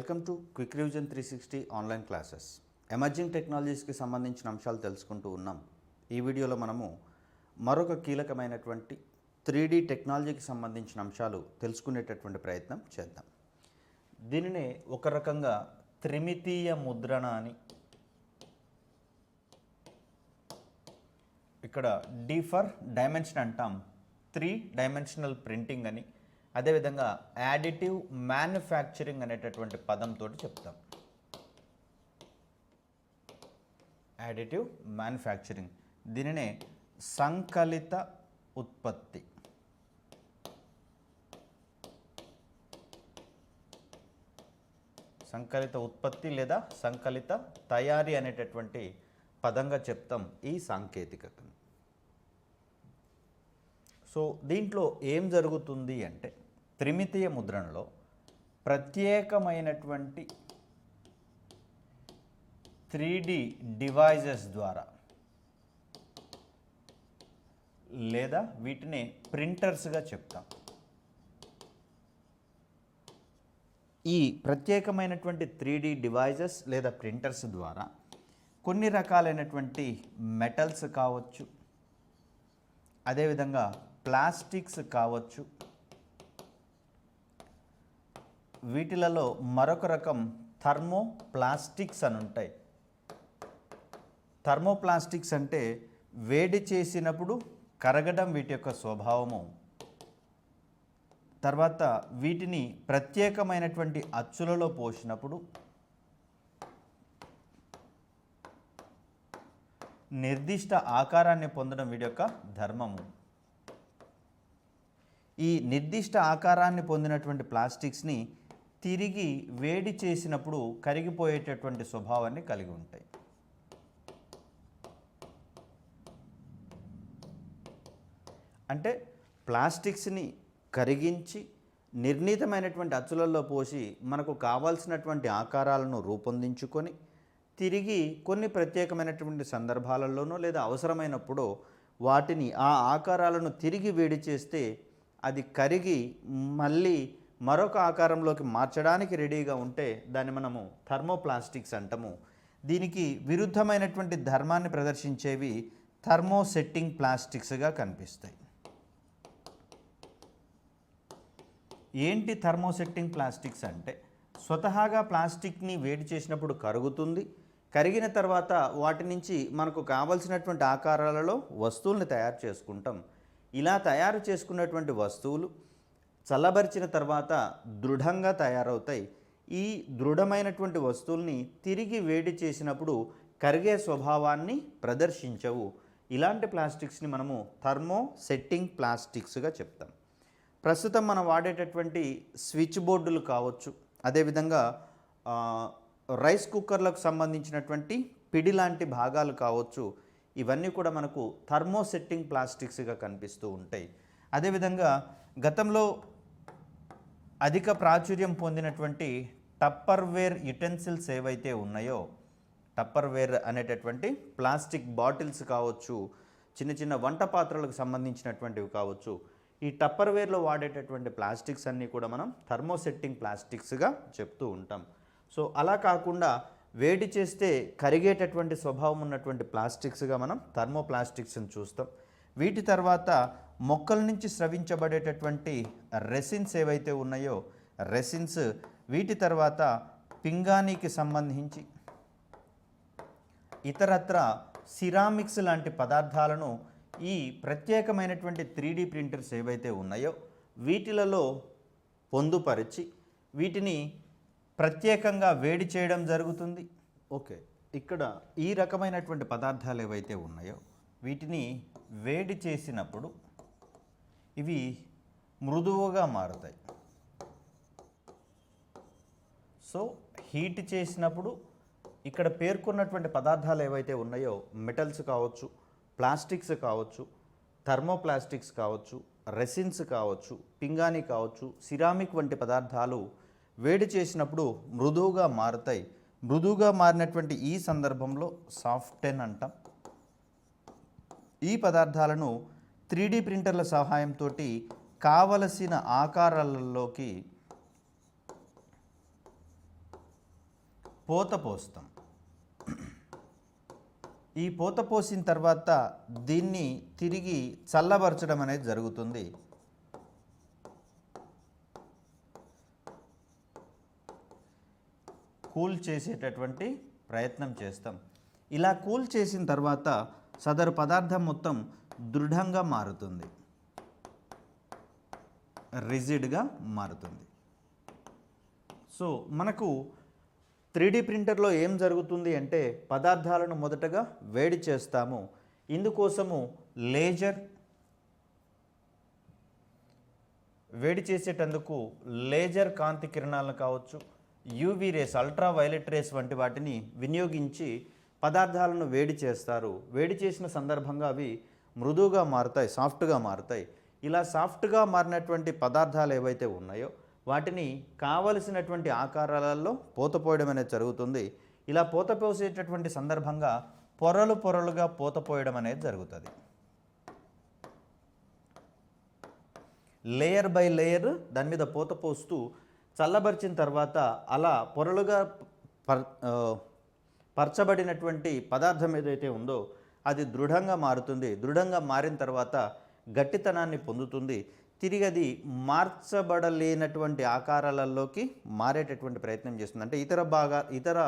Welcome to quick revision 360 online classes. Emerging టెక్నాలజీస్కి సంబంధించిన అంశాలు తెలుసుకుంటూ ఉన్నాం. ఈ వీడియోలో మనము మరొక కీలకమైనటువంటి 3D టెక్నాలజీకి సంబంధించిన అంశాలు తెలుసుకునేటటువంటి ప్రయత్నం చేద్దాం. దీనినే ఒక రకంగా త్రిమితీయ ముద్రణ అని, ఇక్కడ డి ఫర్ డైమెన్షన్ అంటాం, 3 డైమెన్షనల్ ప్రింటింగ్ అని, అదేవిధంగా యాడిటివ్ మ్యానుఫ్యాక్చరింగ్ అనేటటువంటి పదంతో చెప్తాం. యాడిటివ్ మ్యానుఫ్యాక్చరింగ్, దీనినే సంకలిత ఉత్పత్తి. సంకలిత ఉత్పత్తి లేదా సంకలిత తయారీ అనేటటువంటి పదంగా చెప్తాం ఈ సాంకేతికతను. సో దీంట్లో ఏం జరుగుతుంది అంటే, త్రిమితీయ ముద్రణలో ప్రత్యేకమైనటువంటి 3D డివైజెస్ ద్వారా లేదా వీటిని ప్రింటర్స్గా చెప్తాం. ఈ ప్రత్యేకమైనటువంటి 3D డివైజెస్ లేదా ప్రింటర్స్ ద్వారా కొన్ని రకాలైనటువంటి మెటల్స్ కావచ్చు, అదేవిధంగా ప్లాస్టిక్స్ కావచ్చు, వీటిలలో మరొక రకం థర్మోప్లాస్టిక్స్ అని ఉంటాయి. థర్మోప్లాస్టిక్స్ అంటే వేడి చేసినప్పుడు కరగడం వీటి యొక్క స్వభావము. తర్వాత వీటిని ప్రత్యేకమైనటువంటి అచ్చులలో పోసినప్పుడు నిర్దిష్ట ఆకారాన్ని పొందడం వీటి యొక్క ధర్మము. ఈ నిర్దిష్ట ఆకారాన్ని పొందినటువంటి ప్లాస్టిక్స్ని తిరిగి వేడి చేసినప్పుడు కరిగిపోయేటటువంటి స్వభావాన్ని కలిగి ఉంటాయి. అంటే ప్లాస్టిక్స్ని కరిగించి నిర్ణీతమైనటువంటి అచ్చులలో పోసి మనకు కావాల్సినటువంటి ఆకారాలను రూపొందించుకొని తిరిగి కొన్ని ప్రత్యేకమైనటువంటి సందర్భాలలోనో లేదా అవసరమైనప్పుడు వాటిని ఆ ఆకారాలను తిరిగి వేడి చేస్తే అది కరిగి మళ్ళీ మరొక ఆకారంలోకి మార్చడానికి రెడీగా ఉంటే దాన్ని మనము థర్మోప్లాస్టిక్స్ అంటాము. దీనికి విరుద్ధమైనటువంటి ధర్మాన్ని ప్రదర్శించేవి థర్మోసెట్టింగ్ ప్లాస్టిక్స్గా కనిపిస్తాయి. ఏంటి థర్మోసెట్టింగ్ ప్లాస్టిక్స్ అంటే, స్వతహాగా ప్లాస్టిక్ని వేడి చేసినప్పుడు కరుగుతుంది. కరిగిన తర్వాత వాటి నుంచి మనకు కావలసినటువంటి ఆకారాలలో వస్తువుల్ని తయారు చేసుకుంటాం. ఇలా తయారు చేసుకున్నటువంటి వస్తువులు చల్లబరిచిన తర్వాత దృఢంగా తయారవుతాయి. ఈ దృఢమైనటువంటి వస్తువుల్ని తిరిగి వేడి చేసినప్పుడు కరిగే స్వభావాన్ని ప్రదర్శించవు. ఇలాంటి ప్లాస్టిక్స్ని మనము థర్మోసెట్టింగ్ ప్లాస్టిక్స్గా చెప్తాం. ప్రస్తుతం మనం వాడేటటువంటి స్విచ్ బోర్డులు కావచ్చు, అదేవిధంగా రైస్ కుక్కర్లకు సంబంధించినటువంటి పిడి లాంటి భాగాలు కావచ్చు, ఇవన్నీ కూడా మనకు థర్మోసెట్టింగ్ ప్లాస్టిక్స్గా కనిపిస్తూ ఉంటాయి. అదేవిధంగా గతంలో అధిక ప్రాచుర్యం పొందినటువంటి టప్పర్వేర్ యుటెన్సిల్స్ ఏవైతే ఉన్నాయో, టప్పర్వేర్ అనేటటువంటి ప్లాస్టిక్ బాటిల్స్ కావచ్చు, చిన్న చిన్న వంట పాత్రలకు సంబంధించినటువంటివి కావచ్చు, ఈ టప్పర్వేర్లో వాడేటటువంటి ప్లాస్టిక్స్ అన్నీ కూడా మనం థర్మోసెట్టింగ్ ప్లాస్టిక్స్గా చెప్తూ ఉంటాం. సో అలా కాకుండా వేడి చేస్తే కరిగేటటువంటి స్వభావం ఉన్నటువంటి ప్లాస్టిక్స్గా మనం థర్మోప్లాస్టిక్స్ని చూస్తాం. వీటి తర్వాత మొక్కల నుంచి స్రవించబడేటటువంటి రెసిన్స్ ఏవైతే ఉన్నాయో రెసిన్స్, వీటి తర్వాత పింగాణీకి సంబంధించి ఇతరత్ర సిరామిక్స్ లాంటి పదార్థాలను ఈ ప్రత్యేకమైనటువంటి 3D ప్రింటర్స్ ఏవైతే ఉన్నాయో వీటిలలో పొందుపరిచి వీటిని ప్రత్యేకంగా వేడి చేయడం జరుగుతుంది. ఓకే, ఇక్కడ ఈ రకమైనటువంటి పదార్థాలు ఏవైతే ఉన్నాయో వీటిని వేడి చేసినప్పుడు ఇవి మృదువుగా మారుతాయి. సో హీట్ చేసినప్పుడు ఇక్కడ పేర్కొన్నటువంటి పదార్థాలు ఏవైతే ఉన్నాయో మెటల్స్ కావచ్చు, ప్లాస్టిక్స్ కావచ్చు, థర్మోప్లాస్టిక్స్ కావచ్చు, రెసిన్స్ కావచ్చు, పింగాణీ కావచ్చు, సిరామిక్ వంటి పదార్థాలు వేడి చేసినప్పుడు మృదువుగా మారుతాయి. మృదువుగా మారినటువంటి ఈ సందర్భంలో సాఫ్టెన్ అంటాం. ఈ పదార్థాలను 3D ప్రింటర్ల సహాయంతో కావలసిన ఆకారాలలోకి పూత పోస్తాం. ఈ పూత పోసిన తర్వాత దీన్ని తిరిగి చల్లబరచడం అనేది జరుగుతుంది. కూల్ చేసేటటువంటి ప్రయత్నం చేస్తాం. ఇలా కూల్ చేసిన తర్వాత సదరు పదార్థం మొత్తం దృఢంగా మారుతుంది, రిజిడ్గా మారుతుంది. సో మనకు 3D ప్రింటర్లో ఏం జరుగుతుంది అంటే పదార్థాలను మొదటగా వేడి చేస్తాము. ఇందుకోసము వేడి చేసేటందుకు లేజర్ కాంతి కిరణాలను కావచ్చు, UV rays, ultra violet rays వంటి వాటిని వినియోగించి పదార్థాలను వేడి చేస్తారు. వేడి చేసిన సందర్భంగా అవి మృదువుగా మారుతాయి, సాఫ్ట్గా మారుతాయి. ఇలా సాఫ్ట్గా మారినటువంటి పదార్థాలు ఏవైతే ఉన్నాయో వాటిని కావలసినటువంటి ఆకారాలలో పూత పోయడం అనేది జరుగుతుంది. ఇలా పూత పోసేటటువంటి సందర్భంగా పొరలు పొరలుగా పూత పోయడం అనేది జరుగుతుంది. లేయర్ బై లేయర్ దాని మీద పూత పోస్తూ చల్లబరిచిన తర్వాత అలా పొరలుగా పరచబడినటువంటి పదార్థం ఏదైతే ఉందో అది దృఢంగా మారుతుంది. దృఢంగా మారిన తర్వాత గట్టితనాన్ని పొందుతుంది. తిరిగి అది మార్చబడలేనటువంటి ఆకారాలలోకి మారేటటువంటి ప్రయత్నం చేస్తుంది. అంటే ఇతర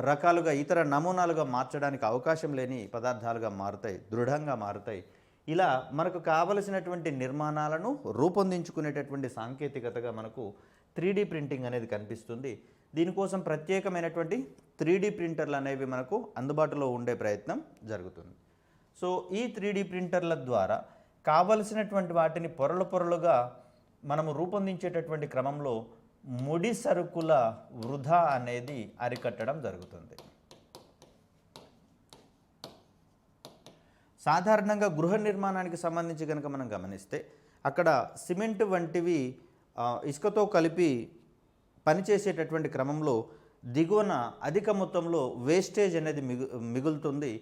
రకాలుగా, ఇతర నమూనాలుగా మార్చడానికి అవకాశం లేని పదార్థాలుగా మారుతాయి, దృఢంగా మారుతాయి. ఇలా మనకు కావలసినటువంటి నిర్మాణాలను రూపొందించుకునేటటువంటి సాంకేతికతగా మనకు 3D ప్రింటింగ్ అనేది కనిపిస్తుంది. దీనికోసం ప్రత్యేకమైనటువంటి 3D ప్రింటర్లు అనేవి మనకు అందుబాటులో ఉండే ప్రయత్నం జరుగుతుంది. సో ఈ 3D ప్రింటర్ల ద్వారా కావలసినటువంటి వాటిని పొరలు పొరలుగా మనము రూపొందించేటటువంటి క్రమంలో ముడి సరుకుల వృధా అనేది అరికట్టడం జరుగుతుంది. సాధారణంగా గృహ నిర్మాణానికి సంబంధించి కనుక మనం గమనిస్తే అక్కడ సిమెంట్ వంటివి ఇసుకతో కలిపి పనిచేసేటటువంటి క్రమంలో దిగువన అధిక మొత్తంలో వేస్టేజ్ అనేది మిగులుతుంది.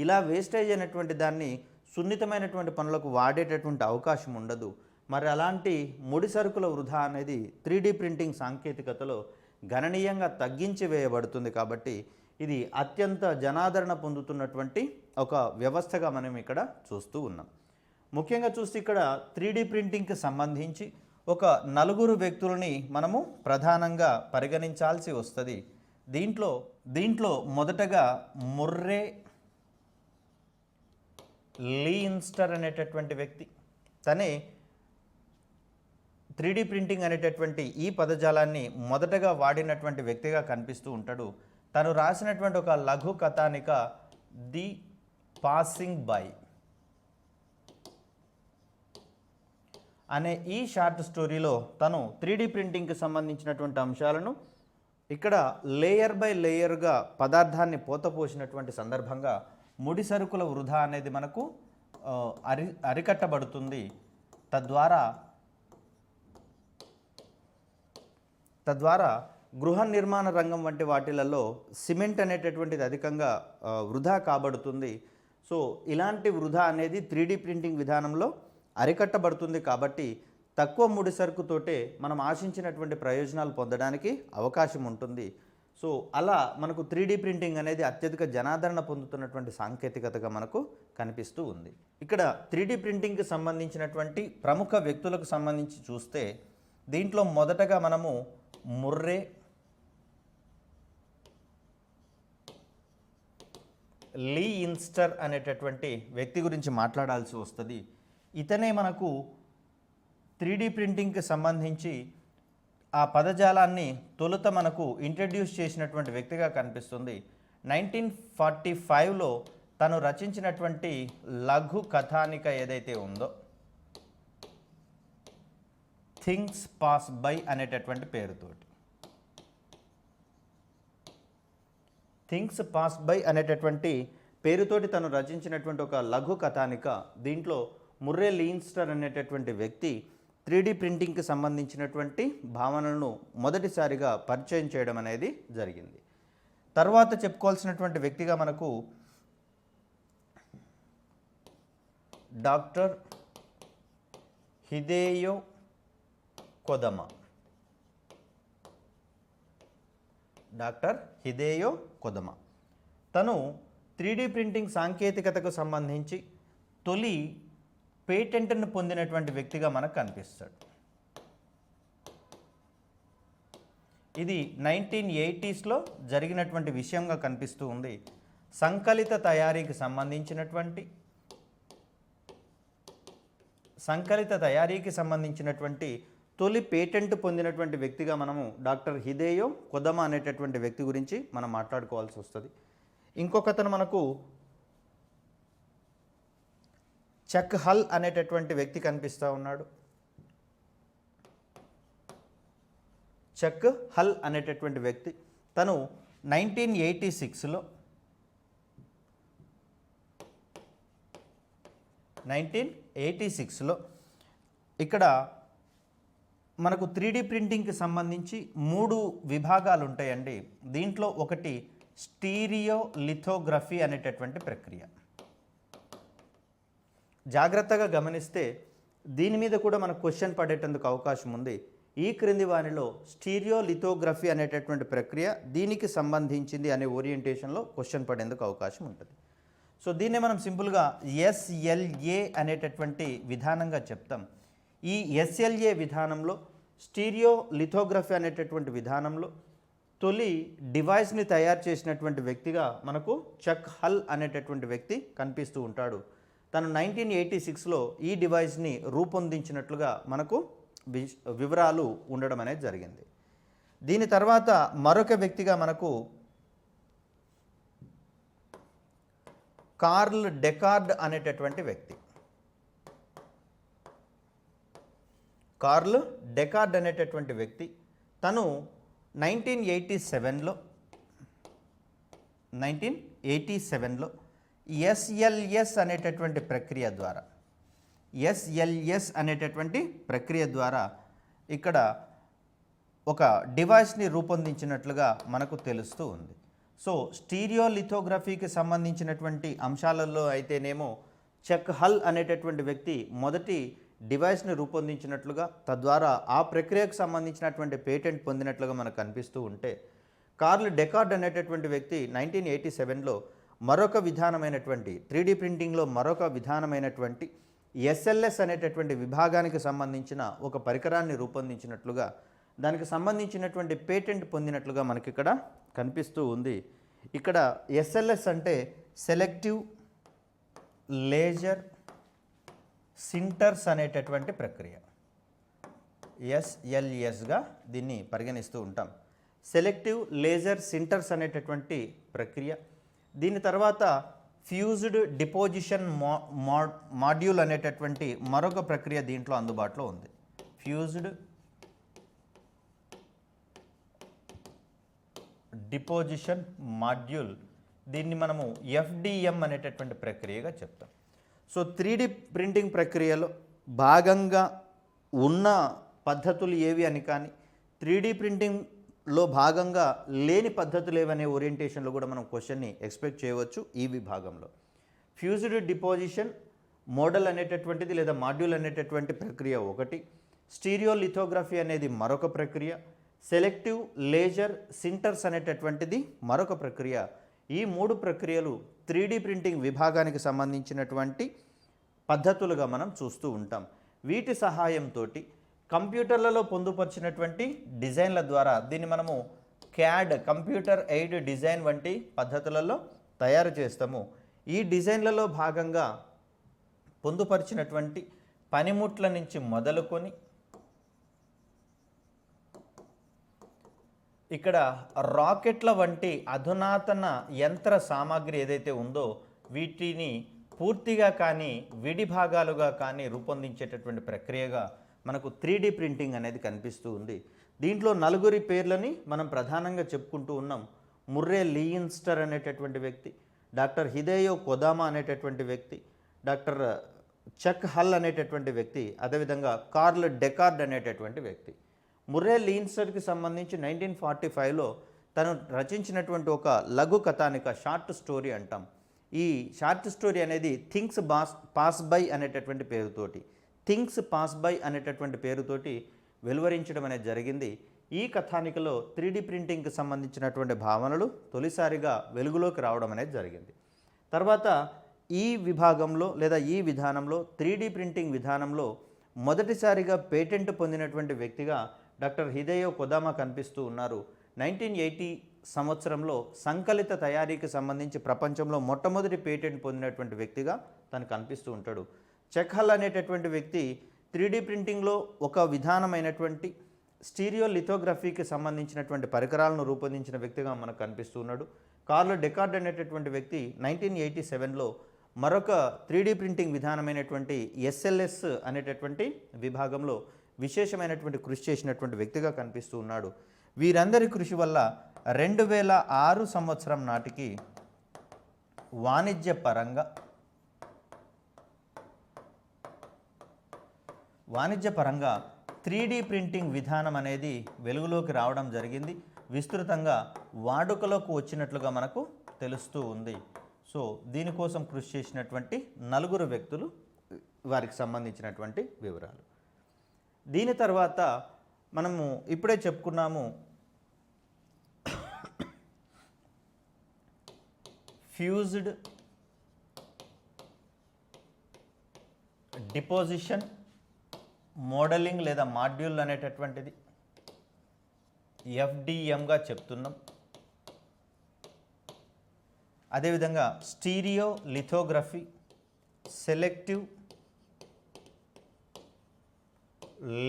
ఇలా వేస్టేజ్ అనేటువంటి దాన్ని సున్నితమైనటువంటి పనులకు వాడేటటువంటి అవకాశం ఉండదు. మరి అలాంటి ముడి సరుకుల వృధా అనేది 3D ప్రింటింగ్ సాంకేతికతలో గణనీయంగా తగ్గించి వేయబడుతుంది. కాబట్టి ఇది అత్యంత జనాదరణ పొందుతున్నటువంటి ఒక వ్యవస్థగా మనం ఇక్కడ చూస్తూ ఉన్నాం. ముఖ్యంగా చూస్తే ఇక్కడ 3D ప్రింటింగ్కి సంబంధించి ఒక 4 వ్యక్తులని మనము ప్రధానంగా పరిగణించాల్సి వస్తుంది. దీంట్లో మొదటగా ముర్రే లీయిన్స్టర్ అనేటటువంటి వ్యక్తి, తనే 3D ప్రింటింగ్ అనేటటువంటి ఈ పదజాలాన్ని మొదటగా వాడినటువంటి వ్యక్తిగా కనిపిస్తూ ఉంటాడు. తను రాసినటువంటి ఒక లఘు కథానిక ది పాసింగ్ బై అనే ఈ షార్ట్ స్టోరీలో తను 3D ప్రింటింగ్కి సంబంధించినటువంటి అంశాలను ఇక్కడ లేయర్ బై లేయర్గా పదార్థాన్ని పోతపోసినటువంటి సందర్భంగా ముడి సరుకుల వృధా అనేది మనకు అరికట్టబడుతుంది. తద్వారా గృహ నిర్మాణ రంగం వంటి వాటిలలో సిమెంట్ అనేటటువంటిది అధికంగా వృధా కాబడుతుంది. సో ఇలాంటి వృధా అనేది 3D ప్రింటింగ్ విధానంలో అరికట్టబడుతుంది. కాబట్టి తక్కువ ముడి సరుకుతోటే మనం ఆశించినటువంటి ప్రయోజనాలు పొందడానికి అవకాశం ఉంటుంది. సో అలా మనకు 3D ప్రింటింగ్ అనేది అత్యధిక జనాదరణ పొందుతున్నటువంటి సాంకేతికతగా మనకు కనిపిస్తూ ఉంది. ఇక్కడ 3D ప్రింటింగ్కి సంబంధించినటువంటి ప్రముఖ వ్యక్తులకు సంబంధించి చూస్తే దీంట్లో మొదటగా మనము ముర్రే లీయిన్స్టర్ అనేటటువంటి వ్యక్తి గురించి మాట్లాడాల్సి వస్తుంది. ఇతనే మనకు 3D ప్రింటింగ్కి సంబంధించి ఆ పదజాలాన్ని తొలుత మనకు ఇంట్రడ్యూస్ చేసినటువంటి వ్యక్తిగా కనిపిస్తుంది. 1945లో తను రచించినటువంటి లఘు కథానిక ఏదైతే ఉందో థింగ్స్ పాస్ బై అనేటటువంటి పేరుతోటి, థింగ్స్ పాస్ బై అనేటటువంటి పేరుతోటి తను రచించినటువంటి ఒక లఘు కథానిక. దీంట్లో ముర్రే లీయిన్స్టర్ అనేటటువంటి వ్యక్తి 3D ప్రింటింగ్కి సంబంధించినటువంటి భావనలను మొదటిసారిగా పరిచయం చేయడం అనేది జరిగింది. తర్వాత చెప్పుకోవాల్సినటువంటి వ్యక్తిగా మనకు డాక్టర్ హిదేయో కొదమా. డాక్టర్ హిదేయో కొదమా. తను 3D ప్రింటింగ్ సాంకేతికతకు సంబంధించి తొలి పేటెంట్ను పొందినటువంటి వ్యక్తిగా మనకు కనిపిస్తాడు. ఇది 1980స్లో జరిగినటువంటి విషయంగా కనిపిస్తూ ఉంది. సంకలిత తయారీకి సంబంధించినటువంటి తొలి పేటెంట్ పొందినటువంటి వ్యక్తిగా మనము డాక్టర్ హిదేయో కొదమా అనేటటువంటి వ్యక్తి గురించి మనం మాట్లాడుకోవాల్సి వస్తుంది. ఇంకొకతను మనకు చక్ హల్ అనేటటువంటి వ్యక్తి కనిపిస్తూ ఉన్నాడు. చక్ హల్ అనేటటువంటి వ్యక్తి తను 1986లో ఇక్కడ మనకు 3D ప్రింటింగ్కి సంబంధించి 3 విభాగాలు ఉంటాయండి. దీంట్లో ఒకటి స్టీరియో లిథోగ్రఫీ అనేటటువంటి ప్రక్రియ. జాగ్రత్తగా గమనిస్తే దీని మీద కూడా మనకు క్వశ్చన్ పడేటందుకు అవకాశం ఉంది. ఈ క్రింది వానిలో స్టీరియో లిథోగ్రఫీ అనేటటువంటి ప్రక్రియ దీనికి సంబంధించింది అనే ఓరియంటేషన్లో క్వశ్చన్ పడేందుకు అవకాశం ఉంటుంది. సో దీన్నే మనం సింపుల్గా SLA అనేటటువంటి విధానంగా చెప్తాం. ఈ SLA విధానంలో స్టీరియో లిథోగ్రఫీ అనేటటువంటి విధానంలో తొలి డివైస్ని తయారు చేసినటువంటి వ్యక్తిగా మనకు చక్ హల్ అనేటటువంటి వ్యక్తి కనిపిస్తూ ఉంటాడు. తను 1986లో ఈ డివైస్ని రూపొందించినట్లుగా మనకు వివరాలు ఉండడం అనేది జరిగింది. దీని తర్వాత మరొక వ్యక్తిగా మనకు కార్ల్ డెకార్డ్ అనేటటువంటి వ్యక్తి. కార్ల్ డెకార్డ్ అనేటటువంటి వ్యక్తి తను 1987లో SLS అనేటటువంటి ప్రక్రియ ద్వారా ఇక్కడ ఒక డివైస్ని రూపొందించినట్లుగా మనకు తెలుస్తూ ఉంది. సో స్టీరియో లిథోగ్రఫీకి సంబంధించినటువంటి అంశాలలో అయితేనేమో చక్ హల్ అనేటటువంటి వ్యక్తి మొదటి డివైస్ని రూపొందించినట్లుగా తద్వారా ఆ ప్రక్రియకు సంబంధించినటువంటి పేటెంట్ పొందినట్లుగా మనకు కనిపిస్తూ ఉంటే, కార్ల్ డెకార్డ్ అనేటటువంటి వ్యక్తి 1987లో మరొక విధానమైనటువంటి 3D ప్రింటింగ్లో మరొక విధానమైనటువంటి SLS అనేటటువంటి విభాగానికి సంబంధించిన ఒక పరికరాన్ని రూపొందించినట్లుగా దానికి సంబంధించినటువంటి పేటెంట్ పొందినట్లుగా మనకి ఇక్కడ కనిపిస్తూ ఉంది. ఇక్కడ SLS అంటే సెలెక్టివ్ లేజర్ సింటర్స్ అనేటటువంటి ప్రక్రియ. SLSగా దీన్ని పరిగణిస్తూ ఉంటాం. సెలెక్టివ్ లేజర్ సింటర్స్ అనేటటువంటి ప్రక్రియ. దీని తర్వాత ఫ్యూజ్డ్ డిపోజిషన్ మాడ్యూల్ అనేటటువంటి మరొక ప్రక్రియ దీంట్లో అందుబాటులో ఉంది. ఫ్యూజ్డ్ డిపోజిషన్ మాడ్యూల్, దీన్ని మనము FDM అనేటటువంటి ప్రక్రియగా చెప్తాం. సో 3D ప్రింటింగ్ ప్రక్రియలో భాగంగా ఉన్న పద్ధతులు ఏవి అని కానీ 3D ప్రింటింగ్లో భాగంగా లేని పద్ధతులు ఏవనే ఓరియంటేషన్లో కూడా మనం క్వశ్చన్ని ఎక్స్పెక్ట్ చేయవచ్చు. ఈ విభాగంలో ఫ్యూజ్డ్ డిపోజిషన్ మోడల్ అనేటటువంటిది లేదా మాడ్యూల్ అనేటటువంటి ప్రక్రియ ఒకటి, స్టీరియో లిథోగ్రఫీ అనేది మరొక ప్రక్రియ, సెలెక్టివ్ లేజర్ సింటర్స్ అనేటటువంటిది మరొక ప్రక్రియ. ఈ 3 ప్రక్రియలు 3D ప్రింటింగ్ విభాగానికి సంబంధించినటువంటి పద్ధతులుగా మనం చూస్తూ ఉంటాం. వీటి సహాయంతో కంప్యూటర్లలో పొందుపరిచినటువంటి డిజైన్ల ద్వారా దీన్ని మనము CAD కంప్యూటర్ ఎయిడ్ డిజైన్ వంటి పద్ధతులలో తయారు చేస్తాము. ఈ డిజైన్లలో భాగంగా పొందుపరిచినటువంటి పనిముట్ల నుంచి మొదలుకొని ఇక్కడ రాకెట్ల వంటి అధునాతన యంత్ర సామాగ్రి ఏదైతే ఉందో వీటిని పూర్తిగా కానీ విడి భాగాలుగా కానీ రూపొందించేటటువంటి ప్రక్రియగా మనకు 3D ప్రింటింగ్ అనేది కనిపిస్తూ ఉంది. దీంట్లో 4 పేర్లని మనం ప్రధానంగా చెప్పుకుంటూ ఉన్నాం. ముర్రే లియిన్స్టర్ అనేటటువంటి వ్యక్తి, డాక్టర్ హిదేయో కొదామా అనేటటువంటి వ్యక్తి, డాక్టర్ చక్ హల్ అనేటటువంటి వ్యక్తి, అదేవిధంగా కార్ల్ డెకార్డ్ అనేటటువంటి వ్యక్తి. ముర్రే లియిన్స్టర్కి సంబంధించి 1945లో తను రచించినటువంటి ఒక లఘు కథానిక, షార్ట్ స్టోరీ అంటాం. ఈ షార్ట్ స్టోరీ అనేది థింగ్స్ పాస్ బై అనేటటువంటి పేరుతోటి వెలువరించడం అనేది జరిగింది. ఈ కథానికలో 3D ప్రింటింగ్కి సంబంధించినటువంటి భావనలు తొలిసారిగా వెలుగులోకి రావడం అనేది జరిగింది. తర్వాత ఈ విభాగంలో లేదా ఈ విధానంలో 3D ప్రింటింగ్ విధానంలో మొదటిసారిగా పేటెంట్ పొందినటువంటి వ్యక్తిగా డాక్టర్ హిదేయో కొదామా కనిపిస్తూ ఉన్నారు. 1980 సంవత్సరంలో సంకలిత తయారీకి సంబంధించి ప్రపంచంలో మొట్టమొదటి పేటెంట్ పొందినటువంటి వ్యక్తిగా తను కనిపిస్తూ ఉంటాడు. చెక్హల్ అనేటటువంటి వ్యక్తి 3D ప్రింటింగ్లో ఒక విధానమైనటువంటి స్టీరియో లిథోగ్రఫీకి సంబంధించినటువంటి పరికరాలను రూపొందించిన వ్యక్తిగా మనకు కనిపిస్తూ ఉన్నాడు. కార్ల్ డెకార్డ్ అనేటటువంటి వ్యక్తి 1987లో మరొక 3D ప్రింటింగ్ విధానమైనటువంటి SLS అనేటటువంటి విభాగంలో విశేషమైనటువంటి కృషి చేసినటువంటి వ్యక్తిగా కనిపిస్తూ ఉన్నాడు. వీరందరి కృషి వల్ల 2006 సంవత్సరం నాటికి వాణిజ్యపరంగా 3D ప్రింటింగ్ విధానం అనేది వెలుగులోకి రావడం జరిగింది. విస్తృతంగా వాడుకలోకి వచ్చినట్లుగా మనకు తెలుస్తూ ఉంది. సో దీనికోసం కృషి చేసినటువంటి 4 వ్యక్తులు, వారికి సంబంధించినటువంటి వివరాలు. దీని తర్వాత మనము ఇప్పుడే చెప్పుకున్నాము ఫ్యూజ్డ్ డిపోజిషన్ మోడలింగ్ లేదా మాడ్యూల్ అనేటటువంటిది FDMగా చెప్తున్నాం. అదేవిధంగా stereolithography, selective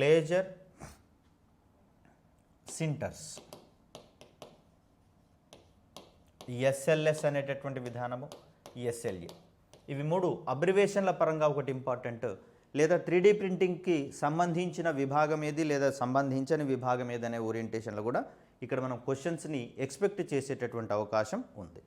laser sinters, SLS అనేటటువంటి విధానము, SLA. ఇవి 3 అబ్రివేషన్ల పరంగా ఒకటి ఇంపార్టెంట్. లేదా 3D ప్రింటింగ్కి సంబంధించిన విభాగం ఏది లేదా సంబంధించని విభాగం ఏదనే ఓరియంటేషన్లో కూడా ఇక్కడ మనం క్వశ్చన్స్ని ఎక్స్పెక్ట్ చేసేటటువంటి అవకాశం ఉంది.